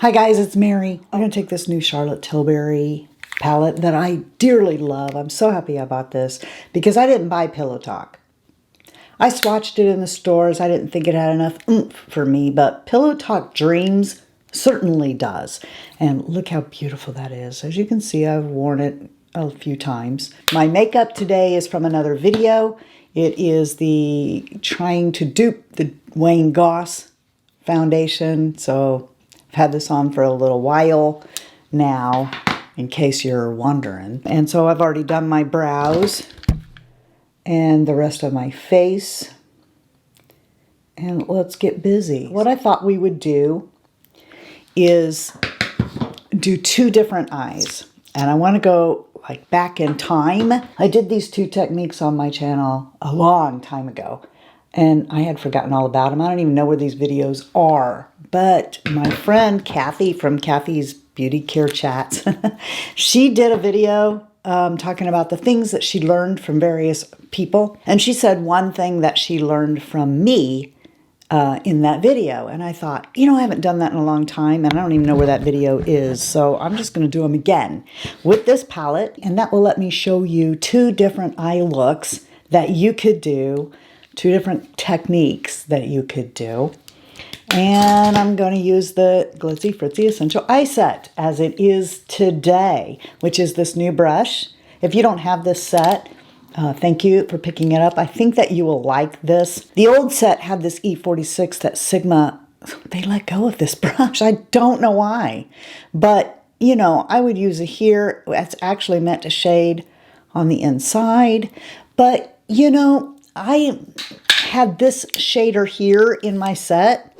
Hi guys, it's Mary. I'm going to take this new Charlotte Tilbury palette that I dearly love. I'm so happy I bought this because I didn't buy Pillow Talk. I swatched it in the stores. I didn't think it had enough oomph for me, but Pillow Talk Dreams certainly does. And look how beautiful that is. As you can see, I've worn it a few times. My makeup today is from another video. It is the trying to dupe the Wayne Goss foundation. So I've had this on for a little while now, in case you're wondering. And so I've already done my brows and the rest of my face. And let's get busy. What I thought we would do is do two different eyes. And I want to go like back in time. I did these two techniques on my channel a long time ago. And I had forgotten all about them. I don't even know where these videos are. But my friend Kathy from Kathy's Beauty Care Chats, she did a video talking about the things that she learned from various people. And she said one thing that she learned from me in that video. And I thought, you know, I haven't done that in a long time. And I don't even know where that video is. So I'm just going to do them again with this palette. And that will let me show you two different eye looks that you could do. Two different techniques that you could do. And I'm going to use the Glitzy Fritzy Essential Eye Set as it is today, which is this new brush. If you don't have this set, thank you for picking it up. I think that you will like this. The old set had this E46 that Sigma, they let go of this brush. I don't know why. But, you know, I would use it here. It's actually meant to shade on the inside. But, you know, I had this shader here in my set.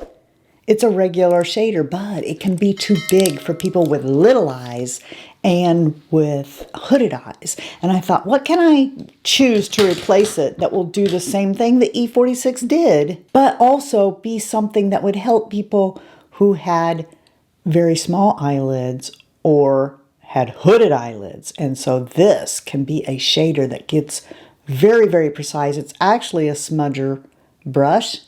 It's a regular shader, but it can be too big for people with little eyes and with hooded eyes. And I thought, what can I choose to replace it that will do the same thing the E46 did, but also be something that would help people who had very small eyelids or had hooded eyelids. And so this can be a shader that gets very, very precise. It's actually a smudger brush,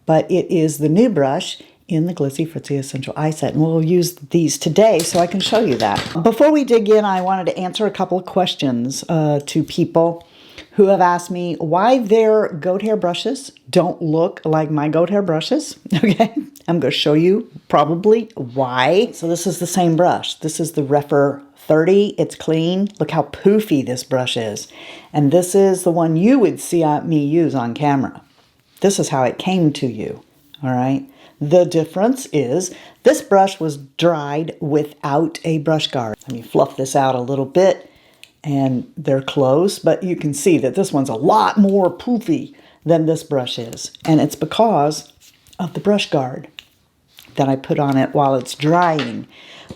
but it is the new brush in the Glitzy Fritzy Essential Eye Set. And we'll use these today so I can show you that. Before we dig in, I wanted to answer a couple of questions to people who have asked me why their goat hair brushes don't look like my goat hair brushes. Okay, I'm going to show you probably why. So this is the same brush. This is the rephr 30. It's clean. Look how poofy this brush is. And this is the one you would see me use on camera. This is how it came to you. All right. The difference is this brush was dried without a brush guard. Let me fluff this out a little bit. And they're close, but you can see that this one's a lot more poofy than this brush is. And it's because of the brush guard that I put on it while it's drying.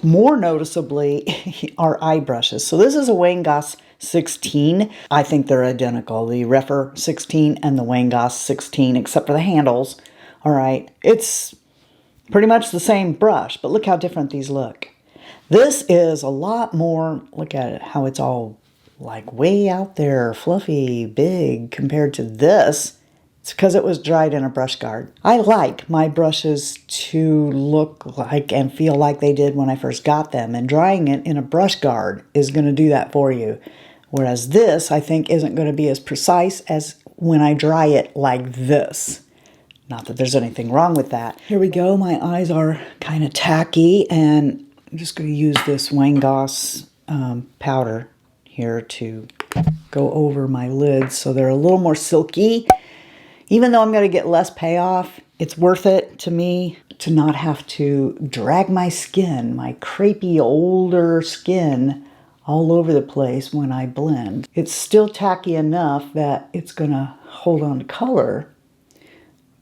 More noticeably are eye brushes. So this is a Wayne Goss 16. I think they're identical. The rephr 16 and the Wayne Goss 16, except for the handles. All right. It's pretty much the same brush, but look how different these look. This is a lot more, look at it, how it's all like way out there, fluffy, big compared to this. It's because it was dried in a brush guard. I like my brushes to look like and feel like they did when I first got them, and drying it in a brush guard is going to do that for you. Whereas this, I think, isn't going to be as precise as when I dry it like this. Not that there's anything wrong with that. Here we go. My eyes are kind of tacky, and I'm just going to use this Wayne Goss powder here to go over my lids so they're a little more silky. Even though I'm going to get less payoff, it's worth it to me to not have to drag my skin, my crepey older skin, all over the place when I blend. It's still tacky enough that it's going to hold on to color,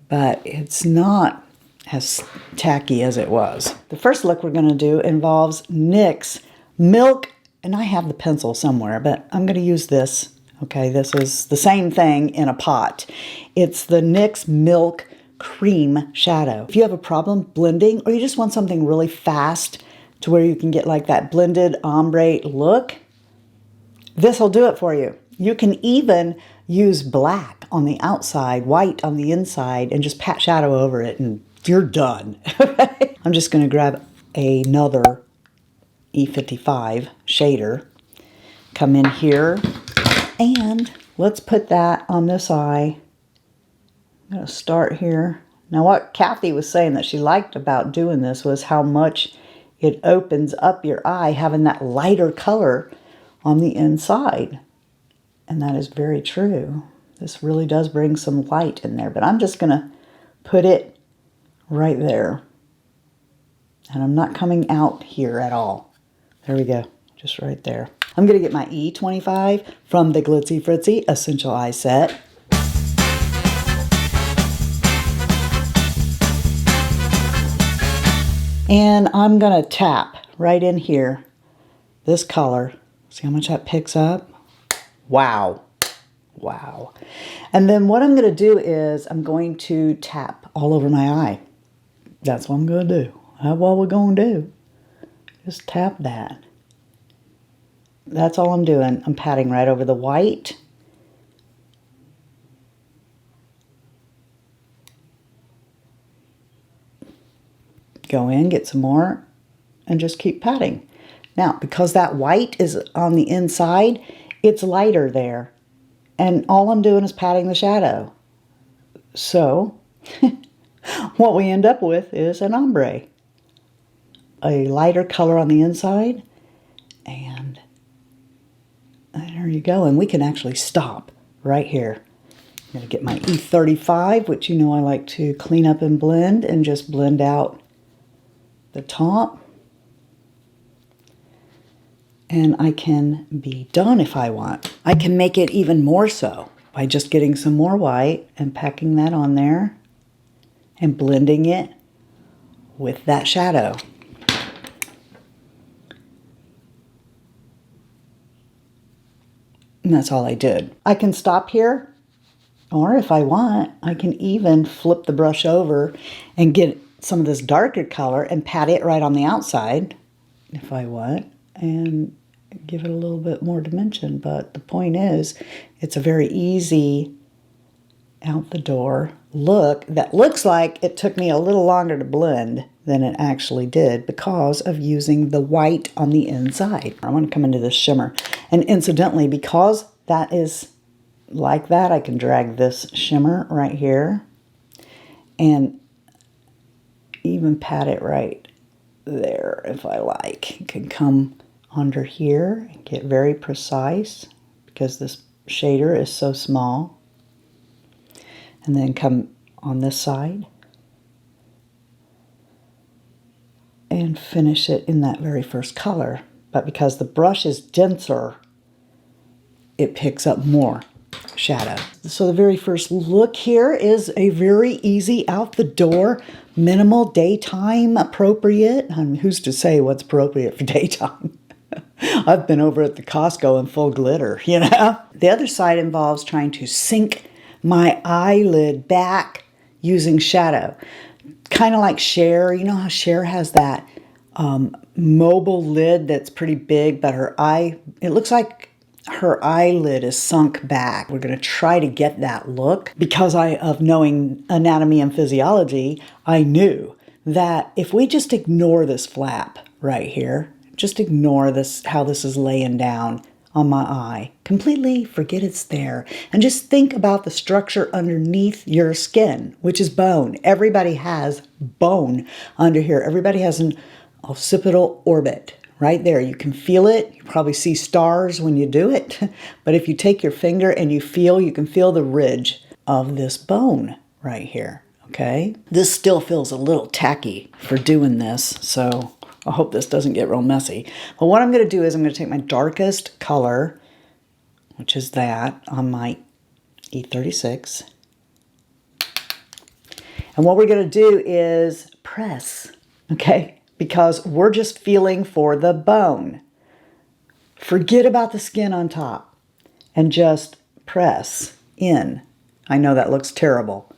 but it's not as tacky as it was. The first look we're going to do involves NYX Milk, and I have the pencil somewhere, but I'm going to use this. Okay, this is the same thing in a pot. It's the NYX Milk Cream Shadow. If you have a problem blending, or you just want something really fast to where you can get like that blended ombre look, this will do it for you. You can even use black on the outside, white on the inside, and just pat shadow over it, and you're done. I'm just going to grab another E55 shader. Come in here and let's put that on this eye. I'm going to start here. Now what Kathy was saying that she liked about doing this was how much it opens up your eye, having that lighter color on the inside. And that is very true. This really does bring some light in there, but I'm just going to put it right there. And I'm not coming out here at all. There we go, just right there. I'm going to get my E25 from the Glitzy Fritzy Essential Eye Set. And I'm going to tap right in here, this color. See how much that picks up? Wow. Wow. And then what I'm going to do is I'm going to tap all over my eye. That's what I'm going to do. That's what we're going to do. Just tap that. That's all I'm doing. I'm patting right over the white. Go in, get some more, and just keep patting. Now, because that white is on the inside, it's lighter there. And all I'm doing is patting the shadow. So, what we end up with is an ombre. A lighter color on the inside. And there you go. And we can actually stop right here. I'm going to get my E35, which you know I like to clean up and blend, and just blend out the top. And I can be done if I want. I can make it even more so by just getting some more white and packing that on there and blending it with that shadow. And that's all I did. I can stop here, or if I want, I can even flip the brush over and get some of this darker color and pat it right on the outside if I want, and give it a little bit more dimension. But the point is, it's a very easy out the door look that looks like it took me a little longer to blend than it actually did because of using the white on the inside. I want to come into this shimmer. And incidentally, because that is like that, I can drag this shimmer right here and even pat it right there if I like. It can come under here and get very precise because this shader is so small. And then come on this side and finish it in that very first color. But because the brush is denser, it picks up more shadow. So the very first look here is a very easy out the door, minimal, daytime appropriate. I mean, who's to say what's appropriate for daytime? I've been over at the Costco in full glitter, you know? The other side involves trying to sink my eyelid back using shadow. Kind of like Cher. You know how Cher has that mobile lid that's pretty big, but her eye, it looks like her eyelid is sunk back. We're going to try to get that look. Because of knowing anatomy and physiology, I knew that if we just ignore this flap right here, just ignore this, how this is laying down on my eye, completely forget it's there, and just think about the structure underneath your skin, which is bone. Everybody has bone under here. Everybody has an occipital orbit right there. You can feel it. You probably see stars when you do it. But if you take your finger and you can feel the ridge of this bone right here, okay? This still feels a little tacky for doing this, so I hope this doesn't get real messy. But what I'm going to do is I'm going to take my darkest color, which is that on my E36. And what we're going to do is press, okay? Because we're just feeling for the bone. Forget about the skin on top and just press in. I know that looks terrible,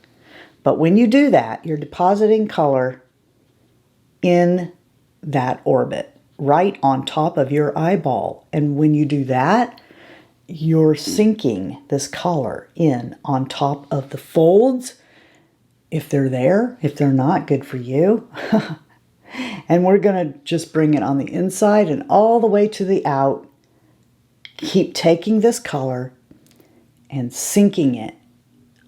but when you do that, you're depositing color in that orbit right on top of your eyeball. And when you do that, you're sinking this color in on top of the folds. If they're there, if they're not, good for you. And we're going to just bring it on the inside and all the way to the out. Keep taking this color and sinking it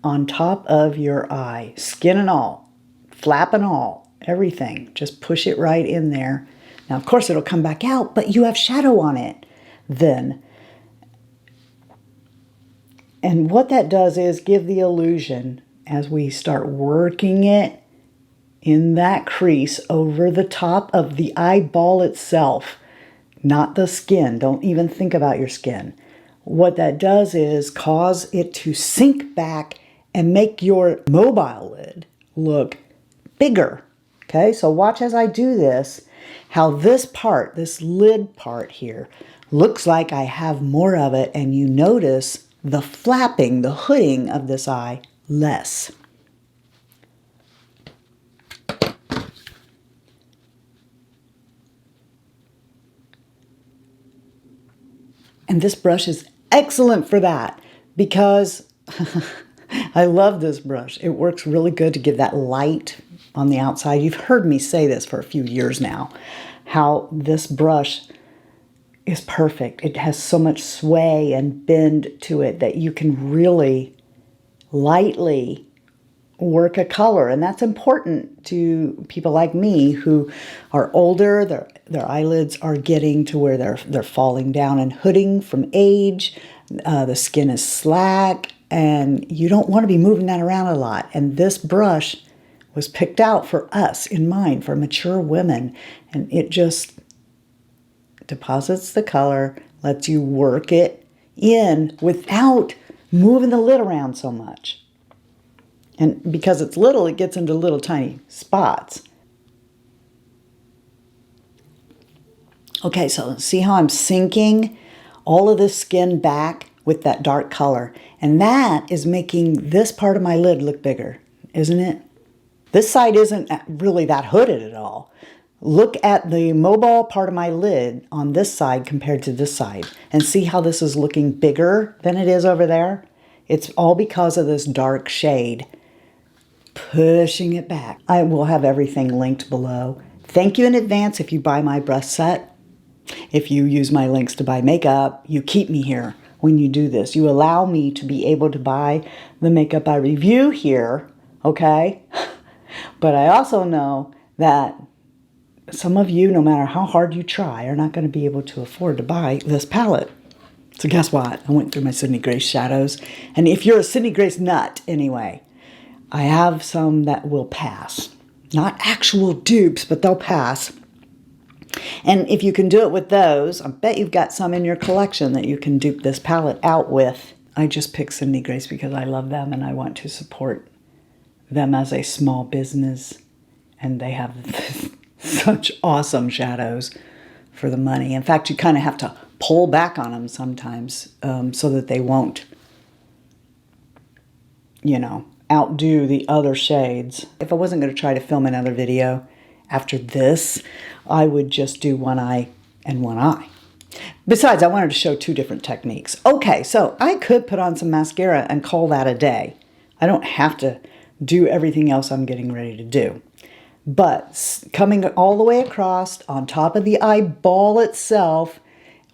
on top of your eye, skin and all, flap and all, everything. Just push it right in there. Now, of course, it'll come back out, but you have shadow on it then. And what that does is give the illusion, as we start working it in that crease over the top of the eyeball itself, not the skin. Don't even think about your skin. What that does is cause it to sink back and make your mobile lid look bigger. Okay, so watch as I do this, how this part, this lid part here, looks like I have more of it, and you notice the flapping, the hooding of this eye less. And this brush is excellent for that because I love this brush. It works really good to give that light on the outside. You've heard me say this for a few years now, how this brush is perfect. It has so much sway and bend to it that you can really lightly work a color. And that's important to people like me who are older. Their eyelids are getting to where they're falling down and hooding from age. The skin is slack and you don't want to be moving that around a lot. And this brush was picked out for us in mind, for mature women. And it just deposits the color, lets you work it in without moving the lid around so much. And because it's little, it gets into little tiny spots. Okay, so see how I'm sinking all of this skin back with that dark color. And that is making this part of my lid look bigger, isn't it? This side isn't really that hooded at all. Look at the mobile part of my lid on this side compared to this side and see how this is looking bigger than it is over there. It's all because of this dark shade pushing it back. I will have everything linked below. Thank you in advance if you buy my brush set. If you use my links to buy makeup, you keep me here when you do this. You allow me to be able to buy the makeup I review here, okay? But I also know that some of you, no matter how hard you try, are not going to be able to afford to buy this palette. So guess what? I went through my Sydney Grace shadows. And if you're a Sydney Grace nut anyway, I have some that will pass. Not actual dupes, but they'll pass. And if you can do it with those, I bet you've got some in your collection that you can dupe this palette out with. I just picked Sydney Grace because I love them and I want to support them as a small business. And they have such awesome shadows for the money. In fact, you kind of have to pull back on them sometimes so that they won't, you know, outdo the other shades. If I wasn't going to try to film another video after this, I would just do one eye and one eye. Besides, I wanted to show two different techniques. Okay, so I could put on some mascara and call that a day. I don't have to do everything else I'm getting ready to do. But coming all the way across on top of the eyeball itself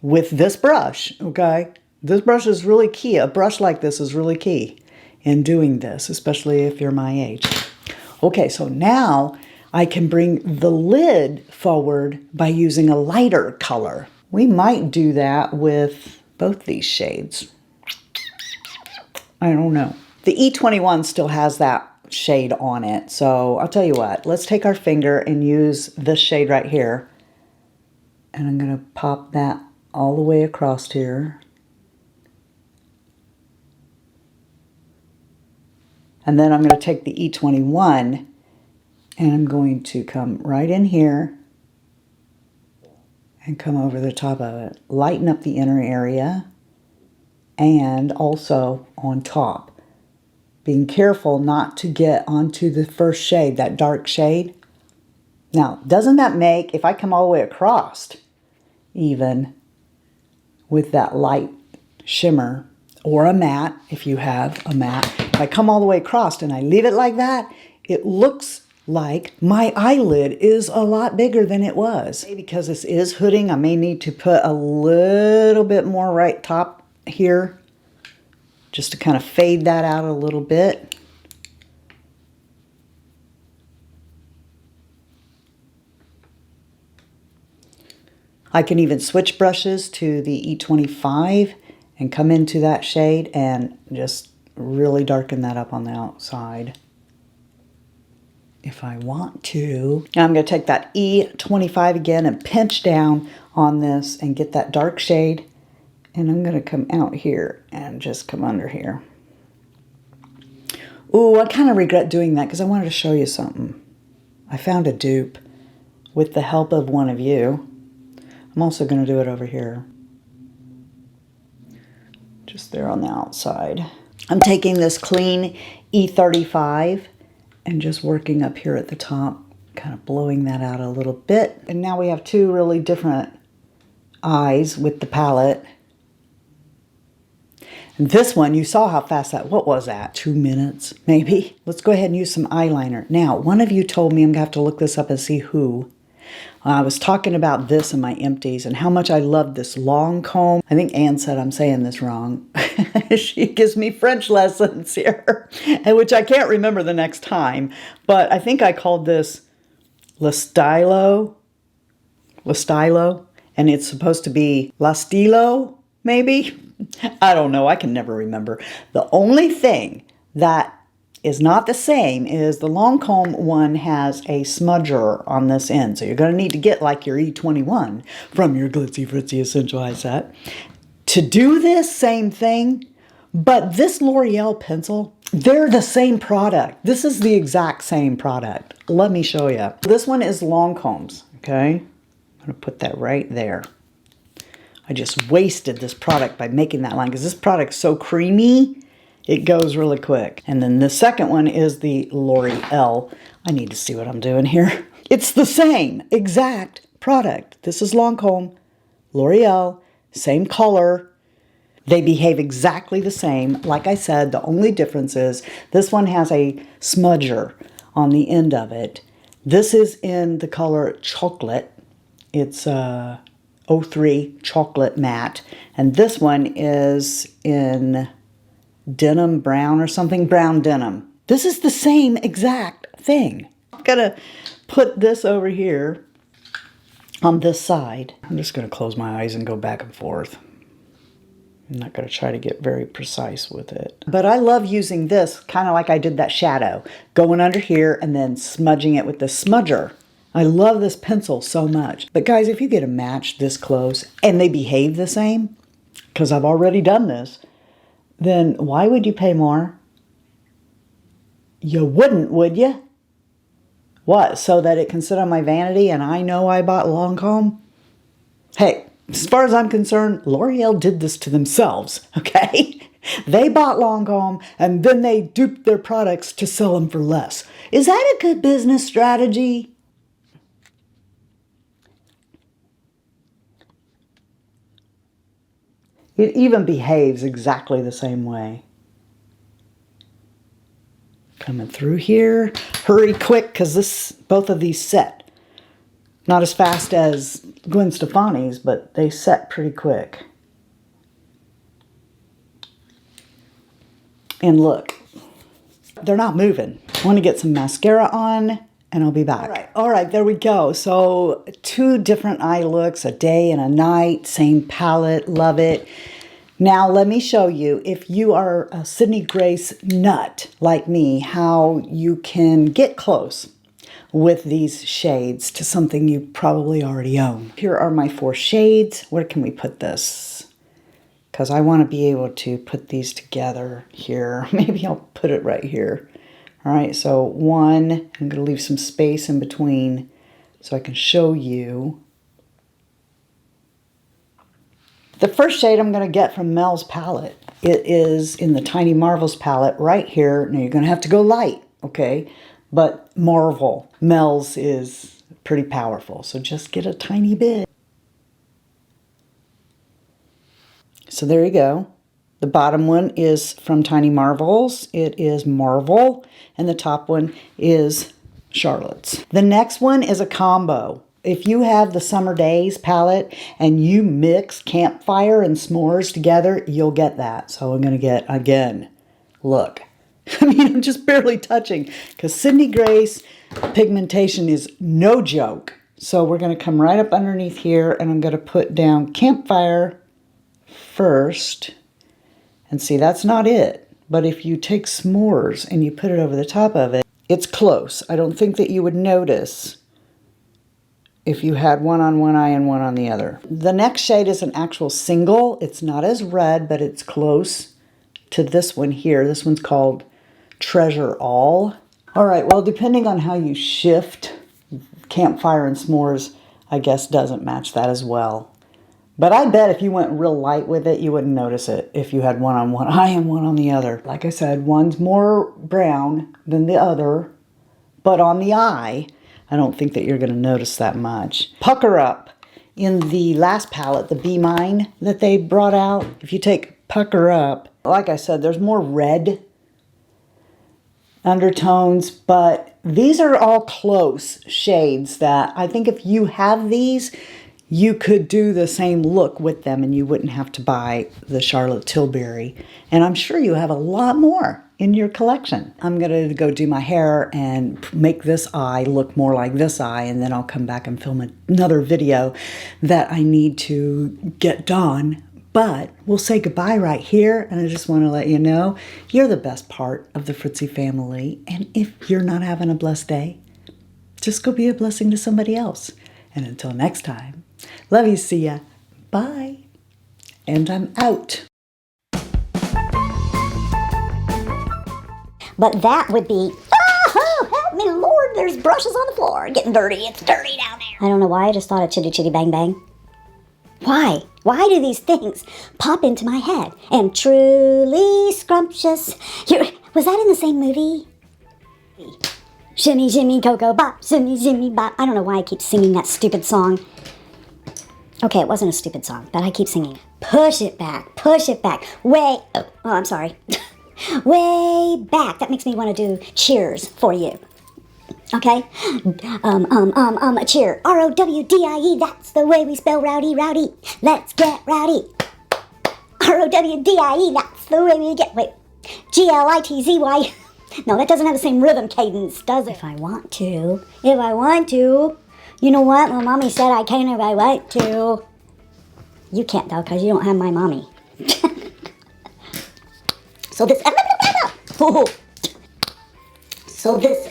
with this brush, okay? This brush is really key. A brush like this is really key in doing this, especially if you're my age. Okay, so now I can bring the lid forward by using a lighter color. We might do that with both these shades. I don't know. The E21 still has that shade on it. So I'll tell you what, let's take our finger and use this shade right here. And I'm going to pop that all the way across here. And then I'm going to take the E21 and I'm going to come right in here and come over the top of it. Lighten up the inner area and also on top. Being careful not to get onto the first shade, that dark shade. Now, doesn't that make, if I come all the way across, even with that light shimmer, or a matte, if you have a matte, if I come all the way across and I leave it like that, it looks like my eyelid is a lot bigger than it was. Because this is hooding, I may need to put a little bit more right top here, just to kind of fade that out a little bit. I can even switch brushes to the E25 and come into that shade and just really darken that up on the outside if I want to. Now I'm going to take that E25 again and pinch down on this and get that dark shade. And I'm going to come out here and just come under here. Ooh, I kind of regret doing that because I wanted to show you something. I found a dupe with the help of one of you. I'm also going to do it over here. Just there on the outside. I'm taking this clean E35 and just working up here at the top, kind of blowing that out a little bit. And now we have two really different eyes with the palette. And this one, you saw how fast that, what was that? 2 minutes, maybe? Let's go ahead and use some eyeliner. Now, one of you told me, I'm gonna have to look this up and see who. I was talking about this in my empties and how much I love this Lancome. I think Anne said I'm saying this wrong. She gives me French lessons here, which I can't remember the next time. But I think I called this Stylo, and it's supposed to be Stylo, maybe? I don't know. I can never remember. The only thing that is not the same is the Lancome one has a smudger on this end. So you're going to need to get like your E21 from your Glitzy Fritzy Essential Eye Set to do this same thing. But this L'Oreal pencil, they're the same product. This is the exact same product. Let me show you. This one is Lancome's, okay? I'm going to put that right there. I just wasted this product by making that line because this product's so creamy. It goes really quick. And then the second one is the L'Oreal. I need to see what I'm doing here. It's the same exact product. This is Lancome, L'Oreal, same color. They behave exactly the same. Like I said, the only difference is this one has a smudger on the end of it. This is in the color Chocolat. It's 03 Chocolate Matte. And this one is in denim brown or something, brown denim. This is the same exact thing. I'm gonna put this over here on this side. I'm just gonna close my eyes and go back and forth. I'm not gonna try to get very precise with it. But I love using this kind of like I did that shadow, going under here and then smudging it with the smudger. I love this pencil so much. But guys, if you get a match this close and they behave the same, because I've already done this, then why would you pay more? You wouldn't, would you? What, so that it can sit on my vanity and I know I bought Lancome? Hey, as far as I'm concerned, L'Oreal did this to themselves, okay? They bought Lancome and then they duped their products to sell them for less. Is that a good business strategy? It even behaves exactly the same way. Coming through here. Hurry quick, because both of these set. Not as fast as Gwen Stefani's, but they set pretty quick. And look, they're not moving. I want to get some mascara on, and I'll be back. All right, there we go. So 2 different eye looks, a day and a night, same palette, love it. Now let me show you, if you are a Sydney Grace nut like me, how you can get close with these shades to something you probably already own. Here are my 4 shades. Where can we put this? Because I want to be able to put these together here. Maybe I'll put it right here. All right, so 1, I'm going to leave some space in between so I can show you. The first shade I'm going to get from Mel's palette. It is in the Tiny Marvels palette right here. Now you're going to have to go light, okay? But Marvel, Mel's is pretty powerful, so just get a tiny bit. So there you go. The bottom one is from Tiny Marvels. It is Marvel, and the top one is Charlotte's. The next one is a combo. If you have the Summer Days palette and you mix Campfire and S'mores together, you'll get that. So I'm going to get, again, look. I mean, I'm just barely touching because Sydney Grace pigmentation is no joke. So we're going to come right up underneath here and I'm going to put down Campfire first. And see, that's not it. But if you take S'mores and you put it over the top of it, it's close. I don't think that you would notice if you had one on one eye and one on the other. The next shade is an actual single. It's not as red, but it's close to this one here. This one's called Treasure All. All right, well, depending on how you shift, Campfire and S'mores, I guess, doesn't match that as well. But I bet if you went real light with it, you wouldn't notice it if you had one on one eye and one on the other. Like I said, one's more brown than the other, but on the eye, I don't think that you're going to notice that much. Pucker Up. In the last palette, the Be Mine that they brought out, if you take Pucker Up, like I said, there's more red undertones, but these are all close shades that I think if you have these, you could do the same look with them and you wouldn't have to buy the Charlotte Tilbury. And I'm sure you have a lot more in your collection. I'm going to go do my hair and make this eye look more like this eye, and then I'll come back and film another video that I need to get done. But we'll say goodbye right here, and I just want to let you know you're the best part of the Fritzy family, and if you're not having a blessed day, just go be a blessing to somebody else. And until next time, love you, see ya, bye, and I'm out. But that would be, oh, help me, Lord, there's brushes on the floor. Getting dirty, it's dirty down there. I don't know why, I just thought of chitty chitty bang bang. Why? Why do these things pop into my head? And truly scrumptious. Was that in the same movie? Shimmy, shimmy, cocoa bop, shimmy, shimmy, bop. I don't know why I keep singing that stupid song. Okay, it wasn't a stupid song, but I keep singing. Push it back, way, oh, I'm sorry. Way back. That makes me want to do cheers for you. Okay? A cheer. R-O-W-D-I-E. That's the way we spell rowdy, rowdy. Let's get rowdy. R-O-W-D-I-E. That's the way we get, wait. G-L-I-T-Z-Y. No, that doesn't have the same rhythm cadence, does it? If I want to. You know what? Well, Mommy said I can if I want to. You can't, though, because you don't have my mommy. So this... So this...